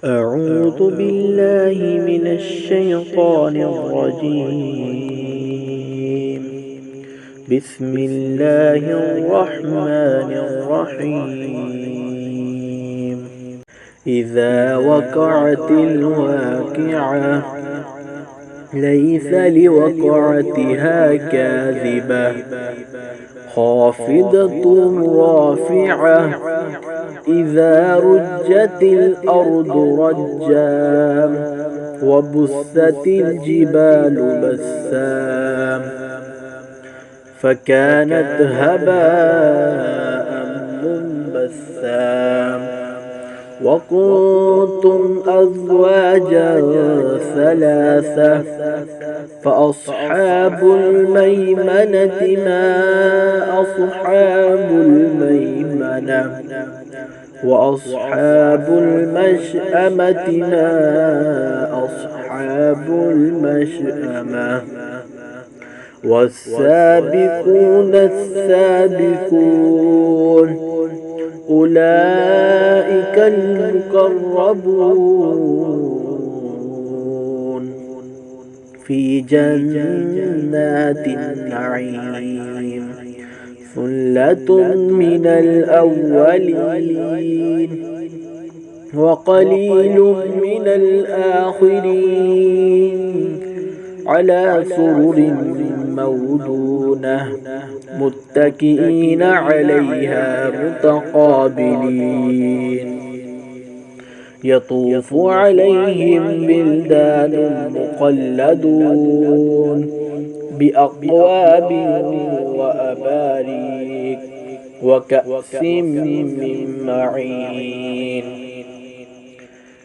أعوذ بالله من الشيطان الرجيم. بسم الله الرحمن الرحيم. إذا وقعت الواقعة ليس لوقعتها كاذبة خافضة رافعة إذا رجت الأرض رجا وبست الجبال بسا فكانت هباء منبثا وكنتم أزواجا ثلاثة فأصحاب الميمنة ما أصحاب الميمنة وأصحاب المشأمة ما أصحاب المشأمة والسابقون السابقون أولئك المقربون في جنات النعيم ثلة من الأولين وقليل من الآخرين على سرر موضونة متكئين عليها متقابلين يطوف عليهم بلدان مخلدون بأكواب وأباريك وكأس من معين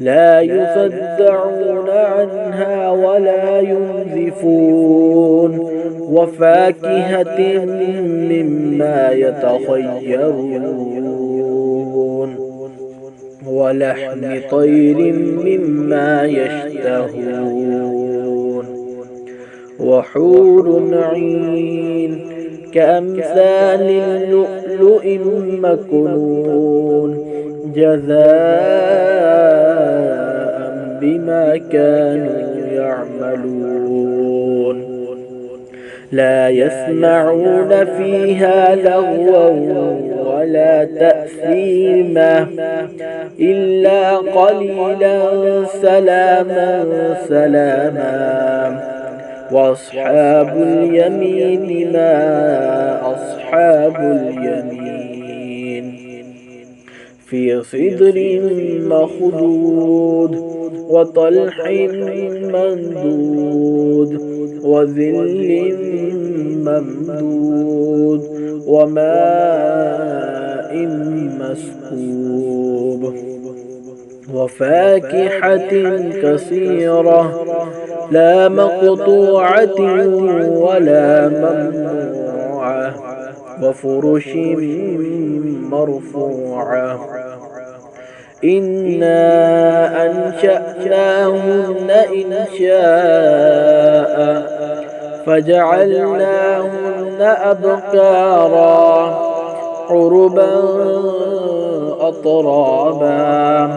لا يصدعون عنها ولا ينزفون وفاكهة مما يتخيرون ولحم طير مما يشتهون وحور عين كأمثال اللؤلؤ مكنون جزاء بما كانوا يعملون لا يسمعون فيها لغوا ولا تأثيما إلا قليلا سلاما سلاما وأصحاب اليمين ما أصحاب اليمين في صدر مخضود وطلح ممدود وذل ممدود وماء مسكوب وفاكهة كثيرة لا مقطوعة ولا ممنوعة وفرش مرفوعة إنا أنشأناهن إنشاء فجعلناهن أبكارا عربا أطرابا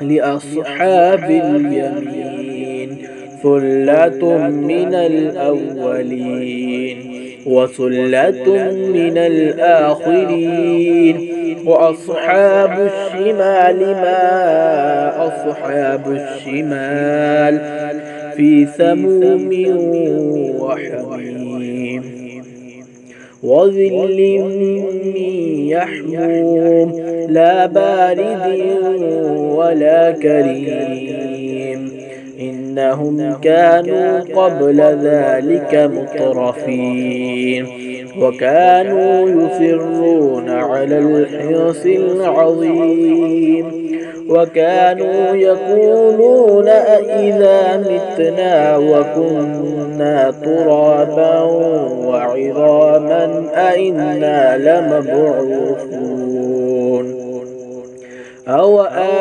لأصحاب اليمين ثلة من الأولين وثلة من الآخرين وأصحاب الشمال ما أصحاب الشمال في سموم وحميم وظل من يحموم لا بارد ولا كريم إنهم كانوا قبل ذلك مترفين وكانوا يصرون على الحرص العظيم وكانوا يقولون أإذا متنا وكنا ترابا وعظاما أإنا لمبعوثون أو آباؤنا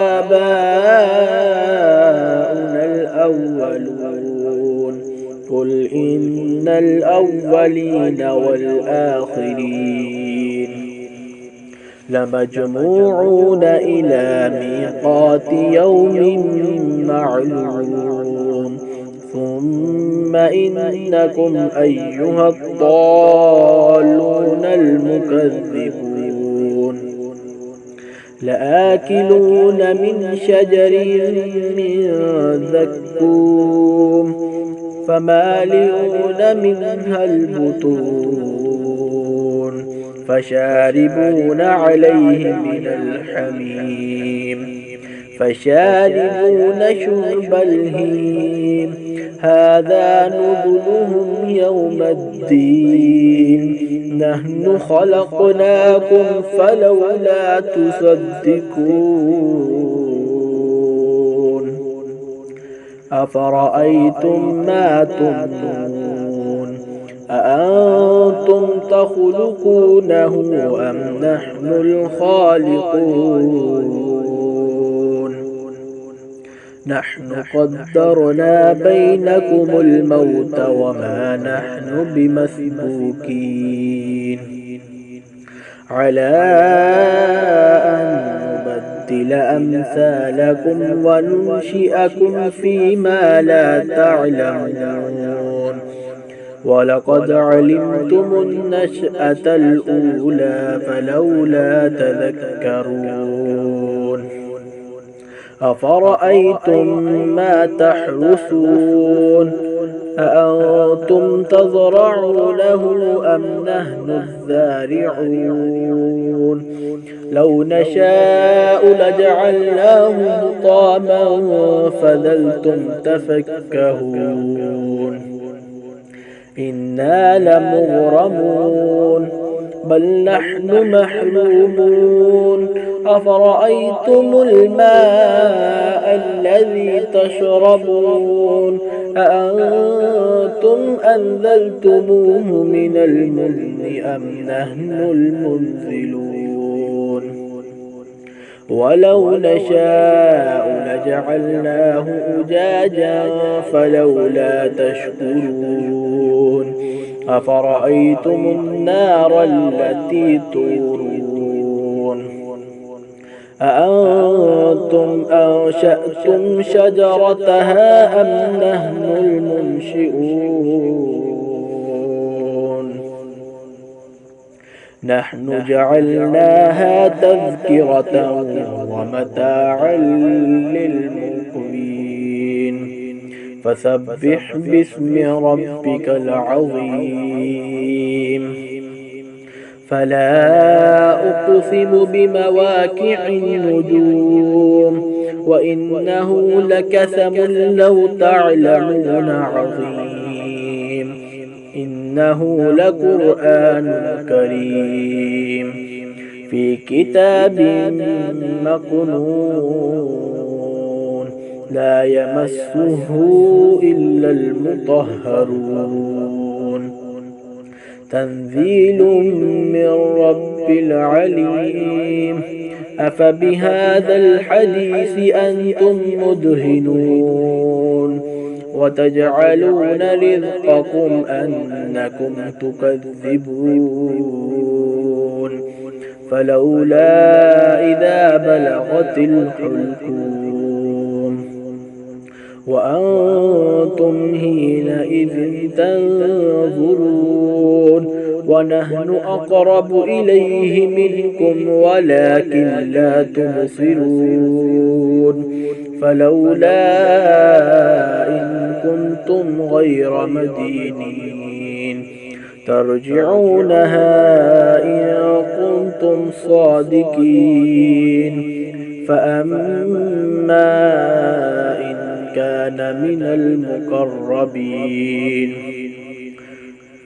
الأولون قل إن الأولين والآخرين لمجموعون إلى ميقات يوم معلوم ثم إنكم أيها الضالون المكذبون لآكلون من شجر من زقوم فمالئون منها البطون فشاربون عليه من الحميم فشاربون شرب الهيم هذا نزلهم يوم الدين نحن خلقناكم فلولا تصدقون أفرأيتم ما تمنون أأنتم تخلقونه أم نحن الخالقون نحن قدرنا بينكم الموت وما نحن بمسبوقين على أن نبدل أمثالكم وننشئكم فيما لا تعلمون ولقد علمتم النشأة الأولى فلولا تذكرون أفرأيتم ما تحرثون أأنتم تزرعونه أم نحن الزارعون لو نشاء لجعلناه حطاما فظلتم تفكهون إنا لمغرمون بل نحن محرومون أفرأيتم الماء الذي تشربون أأنتم أنزلتموه من المزن أم نحن المنزلون ولو نشاء لجعلناه أجاجا فلولا تشكرون أفرأيتم النار التي تورون أأنتم أنشأتم شجرتها أم نحن المنشئون نحن جعلناها تذكرة ومتاعا للمقوين فسبح باسم ربك العظيم فلا أقسم بمواقع النجوم وإنه لقسم لو تعلمون عظيم إنه لقرآن كريم في كتاب مكنون لا يمسه إلا المطهرون تنزيل من رب العليم أفبهذا الحديث أنتم مدهنون وتجعلون رزقكم أنكم تكذبون فلولا إذا بلغت الحلقوم وأنتم حينئذ تنظرون ونحن أقرب إليه منكم ولكن لا تبصرون فلولا إن كنتم غير مدينين ترجعونها إن كنتم صادقين فأما إن كان من المقربين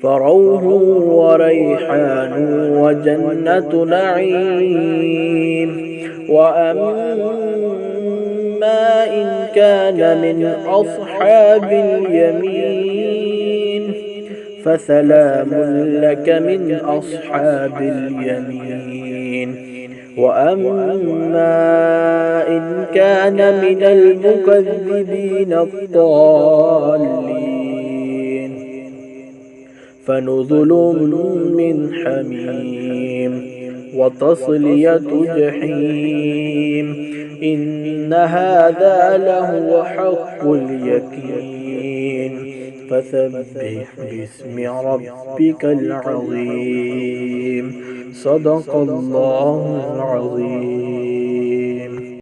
فروح وريحان وجنة نعيم وأما إن كان من أصحاب اليمين فسلام لك من أصحاب اليمين وأما إن كان من المكذبين الضالين فنزل من حميم وتصلية جحيم إن هذا لهو حق اليقين فسبح باسم ربك العظيم صدق الله العظيم.